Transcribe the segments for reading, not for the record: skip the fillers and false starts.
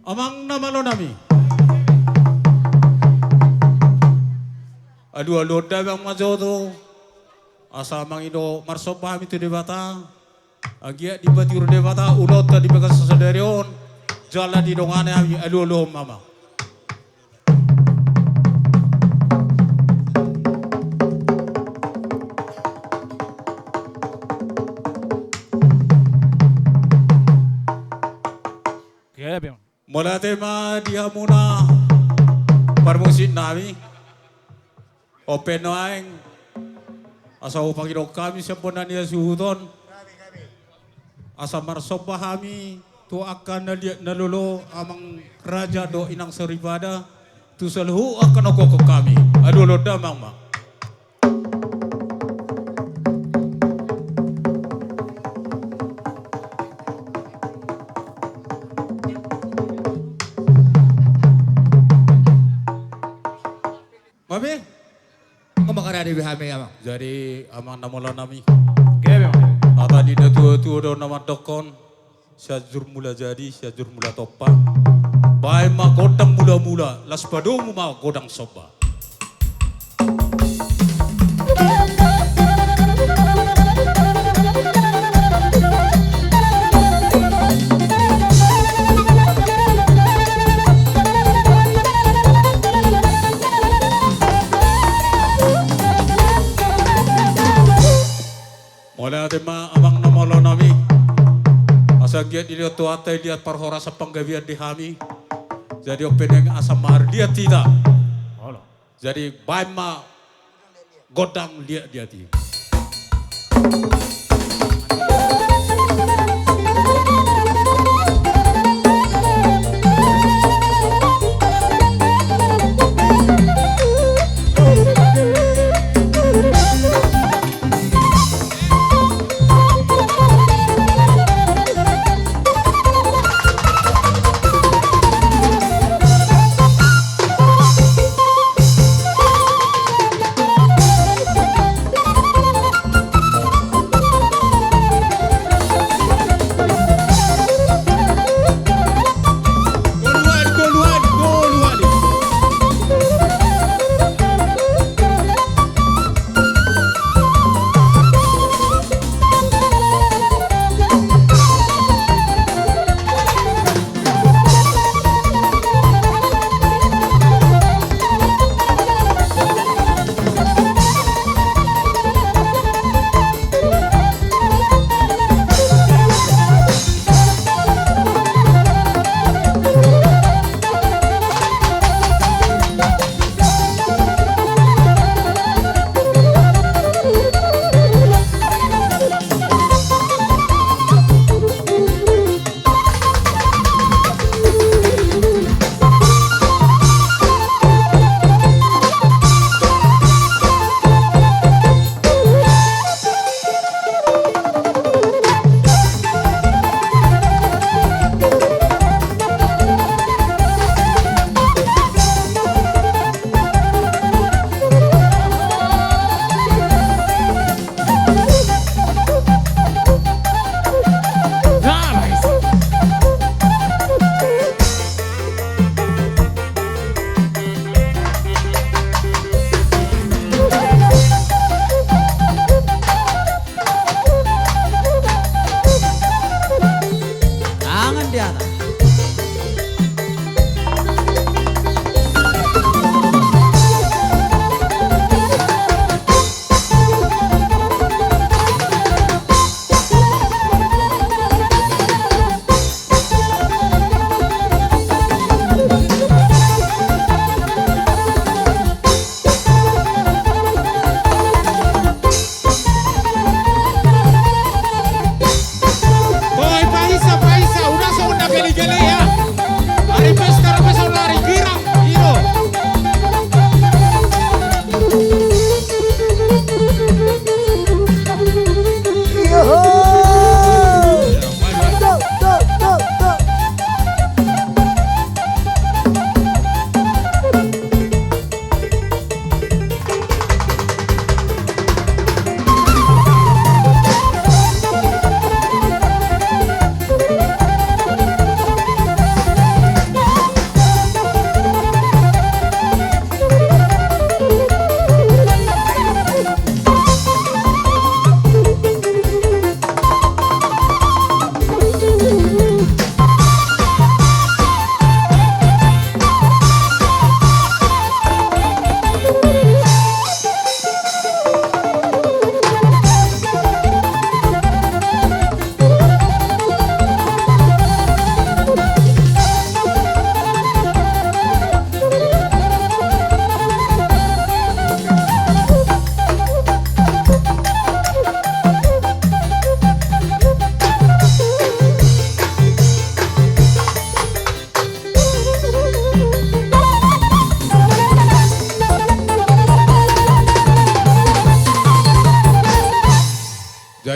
Amang nama lo nami. Aduh aduh dah bang majo tu. Asa mang ino marso paham itu debata. Agia di batiur debata ulot di bagas sesadarion. Jalan di dongane ami aduh aduh mama. Mula tema dia muna permusin nami open noaing asa upang ino kami semponan dia suhuton asa marsob pahami tu akan nalulo amang raja do inang seribada tu selhu akan okoko kami aduh lo damang mak. Mami, Kumakara di bihame amang. jadi amang namola nami. Kaya bang. Ata di tua do nama dokon, syajur mula jadi, syajur mula topa. Baik ma godang mula, las padung ma godang soba. Mulai tema amang namolo nami. Asa giat dilihat tuatai lihat parhora sa panggawian di hami. Jadi openeng asam mahar dia tidak. Jadi baik ma godang dia ti.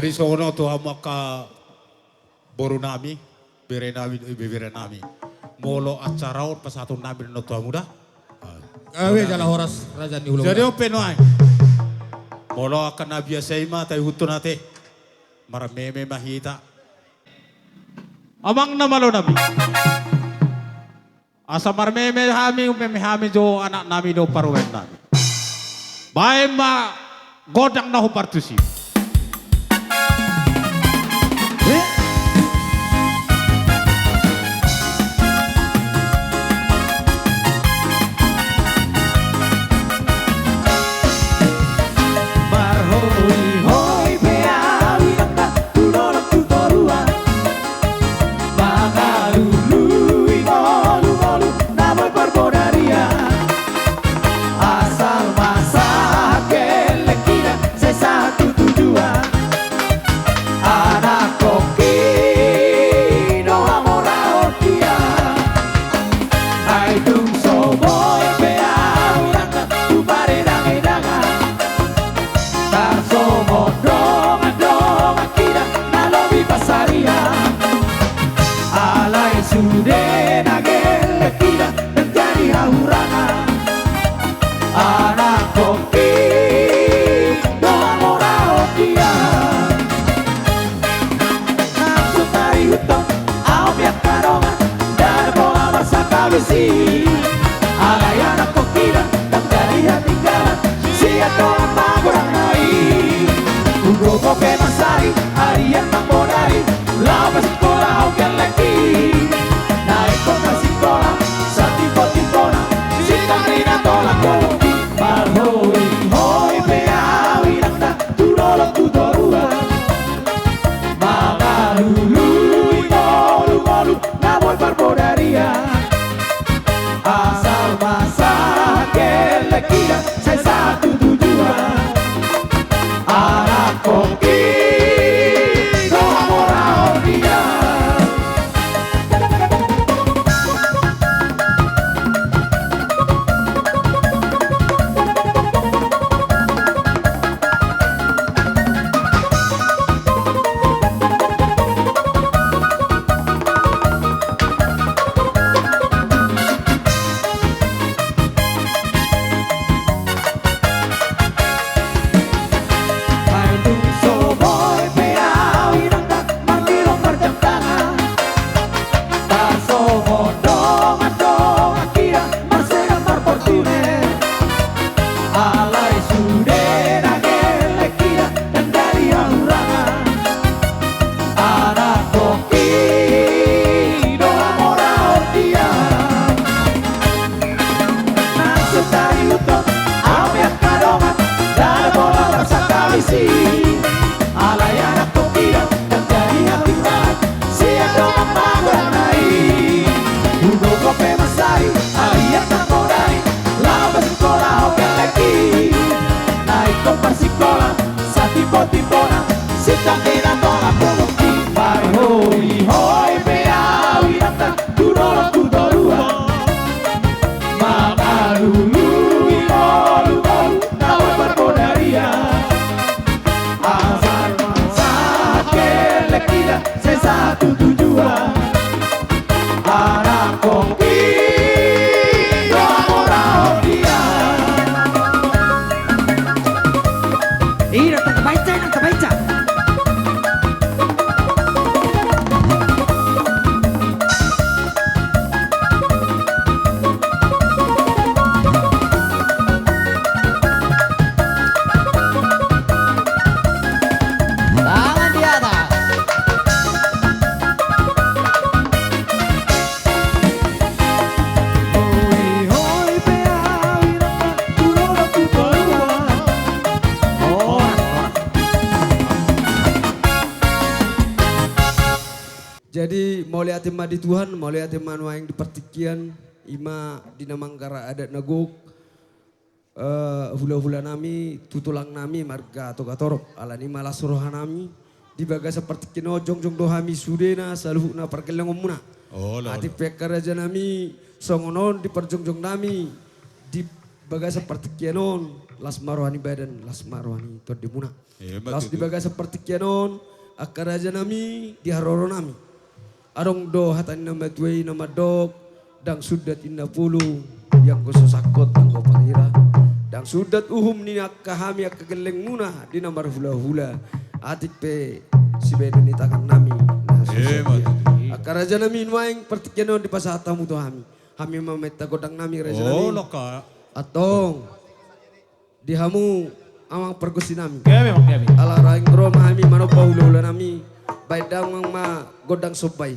Jadi sono Tuhan maka boru nami, bere nami. Molo acara pasatun nami no Tuhan muda. Gawe jala horas raja ni hulu. Jadi open wae. Molo akan nabi seima tay hutu nate. Marameme mahita. Amang na malo nabi. Asa marmeme hami jo anak nami do parwen nami. Bae ma godang na ho partusi. Jadi mau lihat tema di Tuhan, mau lihat tema yang di pertikian, ima dina mangkara adat nagok, hula-hula nami, tutulang nami, marga atau gatorok, ala ni malas roha nami, di baga seperti kino jong dohami sudena, saluhna perkelang omuna. Oh, Ati pekar aja nami, songonon di perjongjong nami, di dibaga seperti kianon las marwani badan las marwani to dimuna. Hebat Las itu. dibaga seperti kianon akaraja nami diharoro nami. Arong do hatan nama tuai nama dok dang sudat inna pulu yang kusosakot ang kopalira. Dang sudat uhum ni kahami akageleng muna di namar hula-hula. Atik pe si bedo ni takkan nami. Hebat itu. Akaraja nami nuaing pertikeno di pasata muto hami. Hami mameta godang nami raja Oh, nami. loka. Atong dihamu amang pergusi nami. Kami mang kami. Ala raing roma hami mano paula nami. Baidang mang ma godang sobai.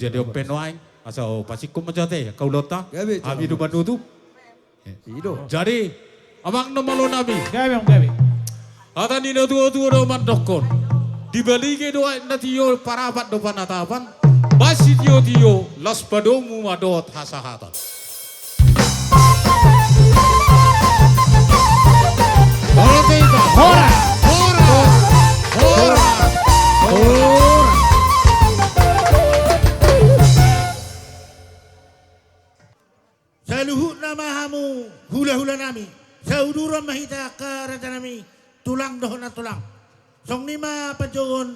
jadi open wae asal pasikum majate kaulota Gabe, abi du bandu tu. Ido. Jadi amang nomalo nabi. Gabi ang gabi. Ata ni no tu do mandokon. Dibali ke doa natio parapat do panatapan. Basi tio las padomu madot hasahatan. Ora kita. Ora. Sa luhut na mahamu hula-hula nami. Sa uduran mahita ka raja nami. Tulang dohon na tulang. Song nima pajogon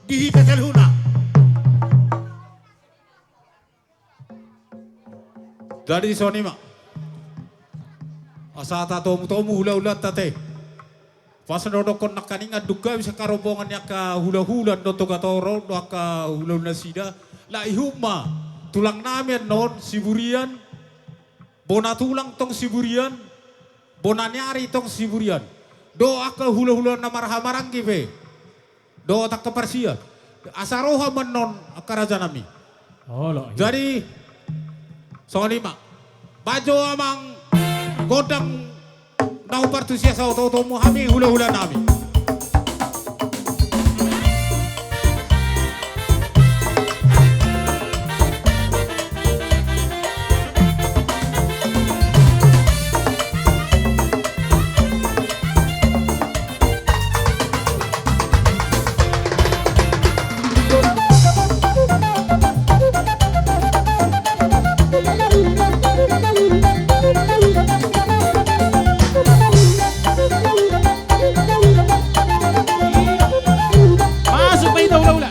dihi ka sa luhuna. Dari sonima. Asata tomu hula-hula tate. Pas nodokon nakaninga duga bisa karobongan ya ka hula-hula doto katoro do ka hula-hula sida. La ihuma tulang namen non siburian. Bona tulang tong siburian. Bona nyari tong siburian. Doa ke hula-hula na marhamarang kipe. Doa tak kepersian. Asaroha menon akaraja nami. Oh, lo. Jadi sonima. Bajo amang godang nau partusia sa otomu hami hula-hula nami. Masuk pa ito, ula-ula.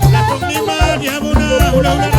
La song nima dihamuna hula-hula